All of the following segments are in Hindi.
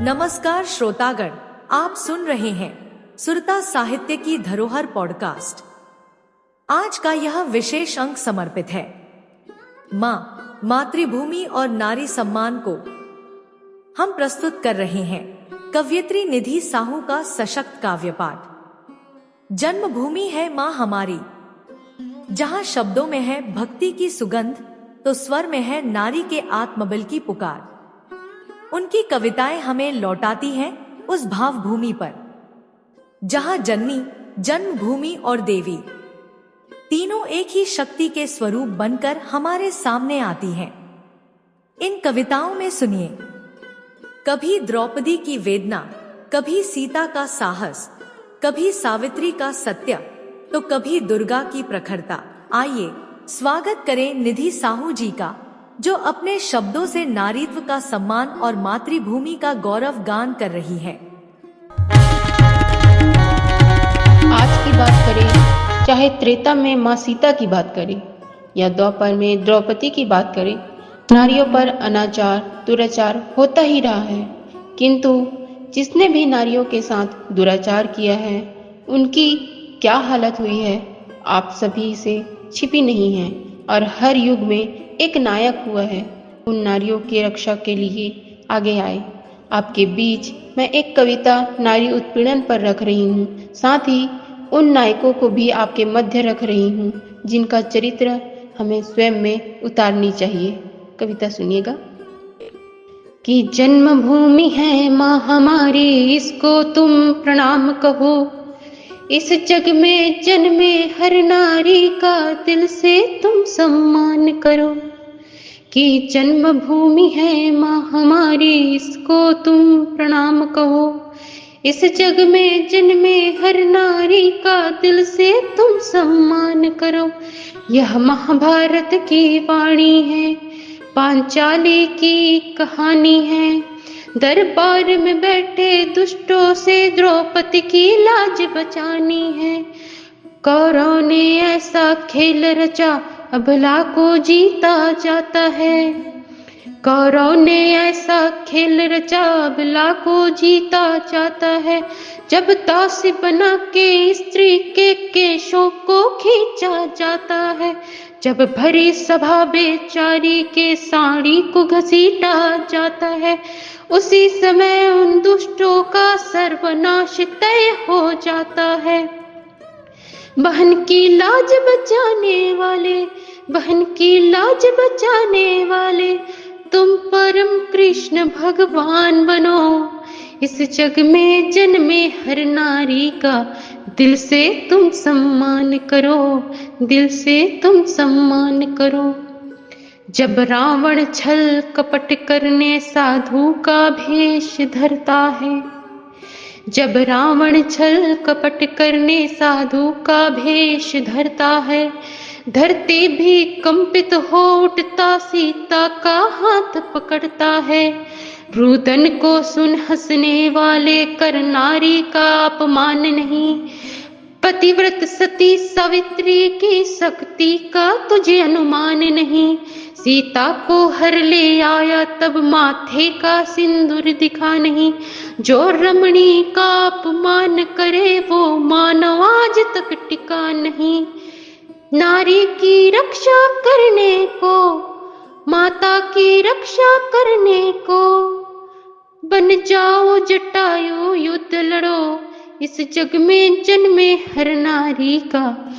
नमस्कार श्रोतागण, आप सुन रहे हैं सुरता साहित्य की धरोहर पॉडकास्ट। आज का यह विशेष अंक समर्पित है माँ, मातृभूमि और नारी सम्मान को। हम प्रस्तुत कर रहे हैं कवयित्री निधि साहू का सशक्त काव्य पाठ। जन्मभूमि है माँ हमारी, जहाँ शब्दों में है भक्ति की सुगंध, तो स्वर में है नारी के आत्मबल की पुकार। उनकी कविताएं हमें लौटाती हैं उस भावभूमि पर, जहां जननी, जन्मभूमि और देवी तीनों एक ही शक्ति के स्वरूप बनकर हमारे सामने आती हैं। इन कविताओं में सुनिए कभी द्रौपदी की वेदना, कभी सीता का साहस, कभी सावित्री का सत्य, तो कभी दुर्गा की प्रखरता। आइए स्वागत करें निधि साहू जी का, जो अपने शब्दों से नारीत्व का सम्मान और मातृभूमि का गौरव गान कर रही है। आज की बात करें, चाहे त्रेता में माँ सीता की बात करें या द्वापर में द्रौपदी की बात करें, नारियों पर अनाचार, दुराचार होता ही रहा है। किंतु जिसने भी नारियों के साथ दुराचार किया है, उनकी क्या हालत हुई है, आप सभी से छिपी नहीं है और हर युग में एक नायक हुआ है। उन नारियों की रक्षा के लिए आगे आए। आपके बीच मैं एक कविता नारी उत्पीड़न पर रख रही हूँ, साथ ही उन नायकों को भी आपके मध्य रख रही हूँ जिनका चरित्र हमें स्वयं में उतारनी चाहिए। कविता सुनिएगा। कि जन्मभूमि है माँ हमारी, इसको तुम प्रणाम कहो। इस जग में जन्मे हर नारी का दिल से तुम सम्मान करो। कि जन्मभूमि है माँ हमारी, इसको तुम प्रणाम कहो। इस जग में जन्मे हर नारी का दिल से तुम सम्मान करो। यह महाभारत की वाणी है, पांचाली की कहानी है। दरबार में बैठे दुष्टों से द्रौपदी की लाज बचानी है। कौरवों ने ऐसा खेल रचा, अबला को जीता जाता है। कौरवों ने ऐसा खेल रचा, अबला को जीता जाता है। जब दासी बना के स्त्री के केशों को खींचा जाता है। जब भरी सभा बेचारी के साड़ी को घसीटा जाता है। उसी समय उन दुष्टों का सर्वनाश तय हो जाता है। बहन की लाज बचाने वाले, बहन की लाज बचाने वाले, तुम परम कृष्ण भगवान बनो। इस जग में जन्मे हर नारी का दिल से तुम सम्मान करो, दिल से तुम सम्मान करो। जब रावण छल कपट करने साधु का भेष धरता है। जब रावण छल कपट करने साधु का भेष धरता है। धरती भी कंपित हो उठता सीता का हाथ पकड़ता है। रुदन को सुन हंसने वाले कर नारी का अपमान नहीं। पतिव्रत सती सावित्री की शक्ति का तुझे अनुमान नहीं। सीता को हर ले आया तब माथे का सिंदूर दिखा नहीं। जो रमणी का अपमान करे वो मानव आज तक टिका नहीं। नारी की रक्षा करने को, माता की रक्षा करने को, बन जाओ जटायु युद्ध लड़ो। इस जग में जन्मे हर नारी का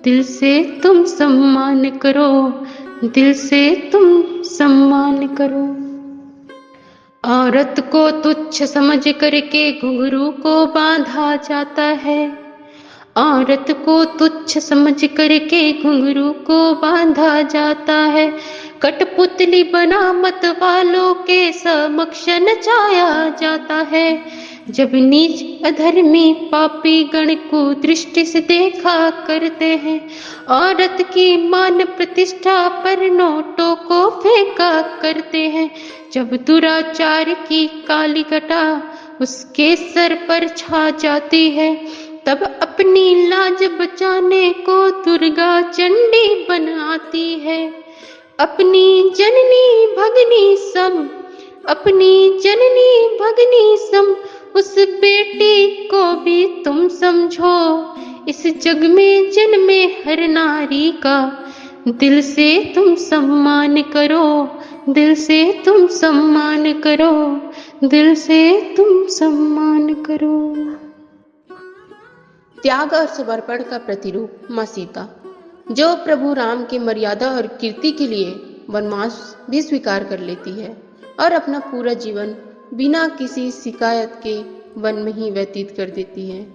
दिल से तुम सम्मान करो, दिल से तुम सम्मान करो। औरत को तुच्छ समझ करके घुंघरू को बांधा जाता है। औरत को तुच्छ समझ करके घुंघरू को बांधा जाता है। कठपुतली बना मत वालों के समक्ष नचाया जाता है। जब नीच अधर्मी पापी गण को दृष्टि से देखा करते हैं। औरत की मान प्रतिष्ठा पर नोटों को फेंका करते हैं। जब दुराचार की काली घटा उसके सर पर छा जाती है, तब अपनी लाज बचाने को दुर्गा चंडी बन आती है। अपनी जननी भगनी सब अपनी जननी भगनी सम उस बेटी को भी तुम समझो। इस जग में जन्मे हर नारी का दिल से तुम सम्मान करो, दिल से तुम सम्मान करो, दिल से तुम सम्मान करो। त्याग और समर्पण का प्रतिरूप माँ सीता, जो प्रभु राम की मर्यादा और कीर्ति के लिए वनवास भी स्वीकार कर लेती है और अपना पूरा जीवन बिना किसी शिकायत के वन में ही व्यतीत कर देती है,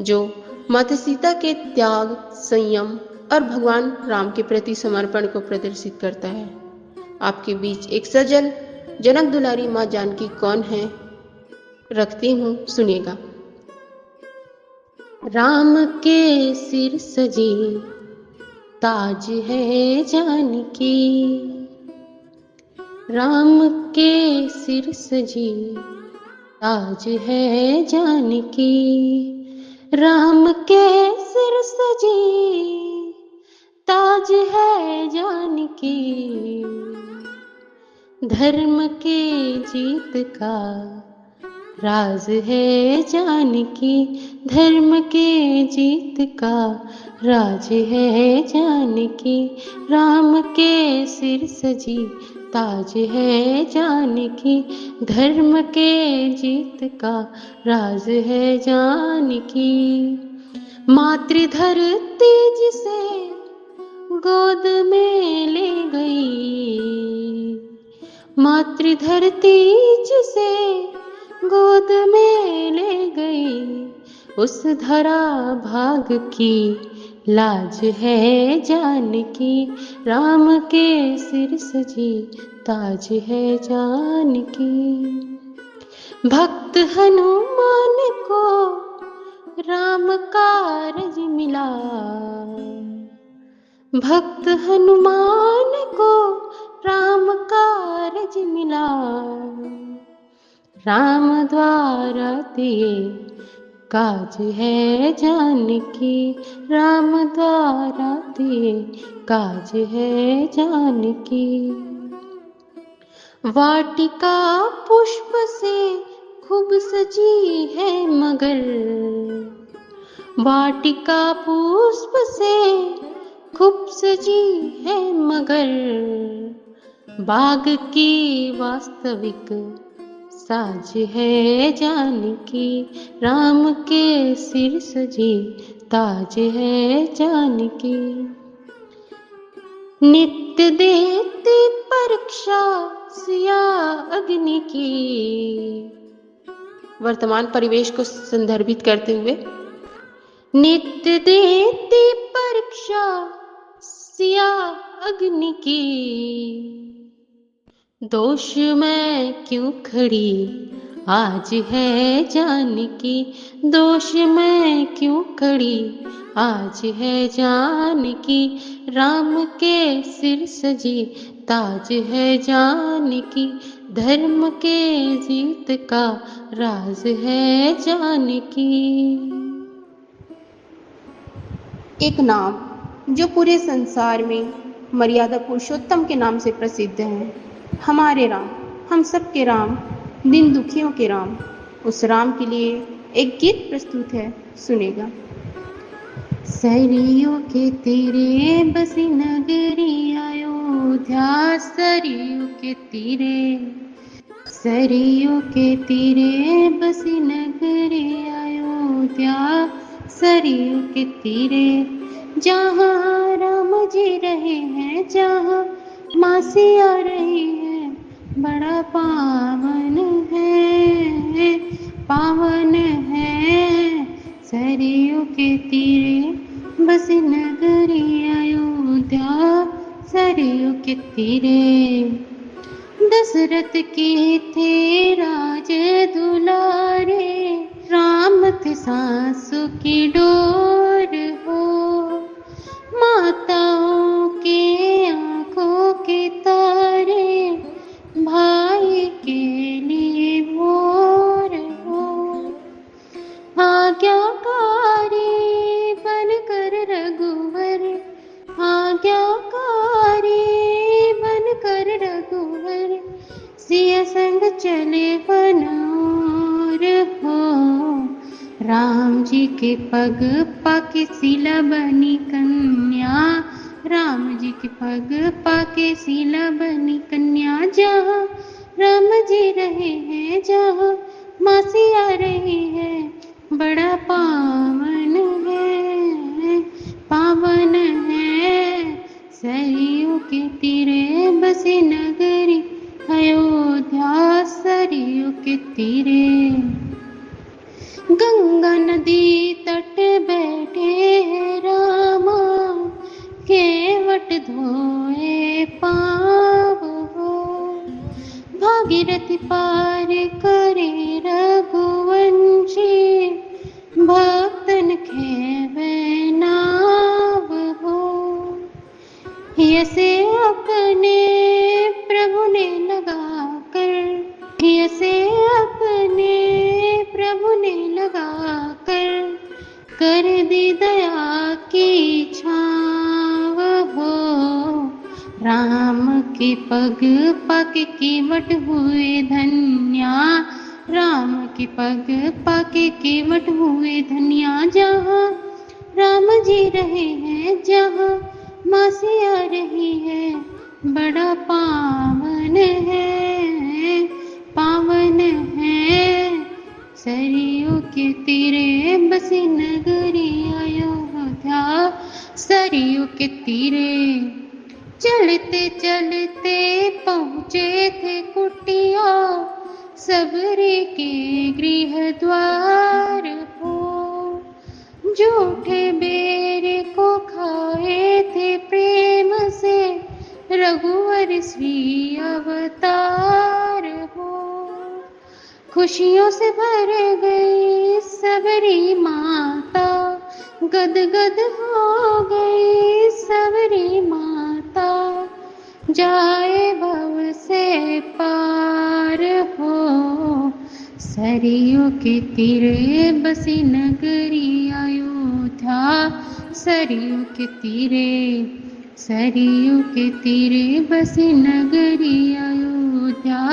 जो माता सीता के त्याग, संयम और भगवान राम के प्रति समर्पण को प्रदर्शित करता है। आपके बीच एक सजल जनक दुलारी माँ जानकी कौन है, रखती हूँ, सुनिएगा। राम के सिर सजे ताज है जानकी, राम के सिर सजे ताज है जानकी, राम के सिर सजे ताज है जानकी, धर्म के जीत का राज है जानकी, धर्म के जीत का राज है जानकी, राम के सिर सजी ताज है जानकी, धर्म के जीत का राज है जानकी। मातृधरती जिसे गोद में ले गई, मातृधरती जिसे गोद में ले गई, उस धरा भाग की लाज है जानकी, राम के सिर सजी ताज है जानकी। भक्त हनुमान को राम कारज मिला, भक्त हनुमान को राम कारज मिला, राम द्वारा दिए काज है जानकी, राम द्वारा दिए काज है जानकी। वाटिका पुष्प से खूब सजी है मगर, वाटिका पुष्प से खूब सजी है मगर, बाग की वास्तविक साज है जानकी, राम के सिर सजी ताज है जानकी। नित्य देती परीक्षा सिया अग्नि की, वर्तमान परिवेश को संदर्भित करते हुए, नित्य देती परीक्षा सिया अग्नि की, दोष में क्यों खड़ी आज है जानकी, दोष में क्यों खड़ी आज है जानकी, राम के सिर सजी ताज है जानकी, धर्म के जीत का राज है जानकी। एक नाम जो पूरे संसार में मर्यादा पुरुषोत्तम के नाम से प्रसिद्ध है, हमारे राम, हम सब के राम, दिन दुखियों के राम, उस राम के लिए एक गीत प्रस्तुत है, सुनेगा। सरयू के तीरे बसी नगरी अयोध्या, सरयू के तीरे, सरयू के तीरे बसी नगरी अयोध्या, सरयू के तीरे, जहाँ राम जी रहे हैं, जहाँ माँ सिया रही है, बड़ा पावन है, पावन है, सरयू के तीरे बसी नगरी अयोध्या, सरयू के तीरे। दशरथ के थे राज दुलारे, राम थे सासु की डोर हो, माताओं के आंखों के तारे, भाई के लिए भोर हो, आज्ञाकारी बनकर रघुवर, आज्ञाकारी बनकर रघुवर, सिया संग के पग पाके शीला बनी कन्या, राम जी के पग पाके शीला बनी कन्या। जहाँ राम जी रहे हैं, जहाँ माँ सिया रही है, बड़ा पावन है, पावन है। सरयू के तीरे बसी नगरी अयोध्या, सरयू के तीरे। गंगा नदी तट बैठे हैं रामा, केवट धोए पाव हो। भागीरथी पार करे रघुवंशी, भक्तन खेवे नाव हो। यसे अपने प्रभु ने लगा कर, यसे अपने प्रभु ने लगा कर दी दया की छाव हो। राम के पग पाके केवट हुए धन्या, राम के पग पाके केवट हुए धन्या। जहाँ राम जी रहे हैं, जहाँ माँ सिया रही है, बड़ा पावन है, पावन है। सरयू के तीरे बसी नगरी अयोध्या, सरयू के तीरे। चलते चलते पहुँचे थे कुटिया, सबरी के गृह द्वार हो। जूठे बेरे को खाए थे प्रेम से, रघुवर श्री अवतार हो। खुशियों से भर गई सबरी माता, गदगद हो गई सबरी माता। जाए भव से पार हो, सरयू के तीरे बसी नगरी अयोध्या, सरयू के तीरे। सरयू के तीरे बसी नगरी अयोध्या,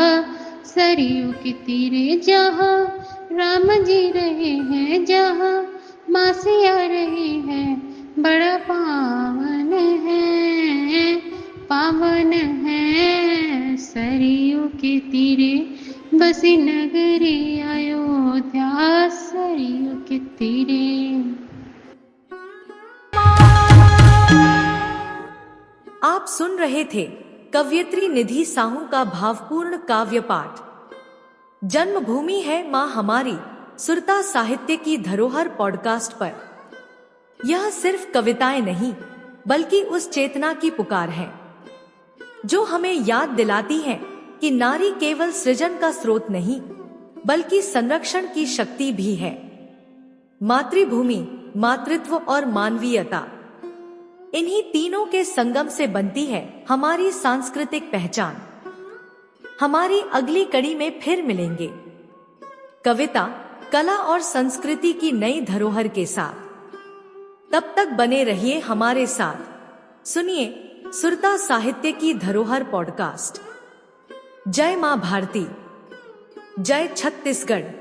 सरयू के तीरे। जहाँ राम जी रहे हैं, जहाँ माँ सिया रही है, बड़ा पावन है, पावन है। सरयू के तीरे बसी नगरी अयोध्या, सरयू के तीरे। आप सुन रहे थे कवयित्री निधि साहू का भावपूर्ण काव्य पाठ। जन्मभूमि है मां हमारी, सुरता साहित्य की धरोहर पॉडकास्ट पर। यह सिर्फ कविताएं नहीं, बल्कि उस चेतना की पुकार है जो हमें याद दिलाती है कि नारी केवल सृजन का स्रोत नहीं, बल्कि संरक्षण की शक्ति भी है। मातृभूमि, मातृत्व और मानवीयता, इन्हीं तीनों के संगम से बनती है हमारी सांस्कृतिक पहचान। हमारी अगली कड़ी में फिर मिलेंगे कविता, कला और संस्कृति की नई धरोहर के साथ। तब तक बने रहिए हमारे साथ। सुनिए सुरता साहित्य की धरोहर पॉडकास्ट। जय मां भारती, जय छत्तीसगढ़।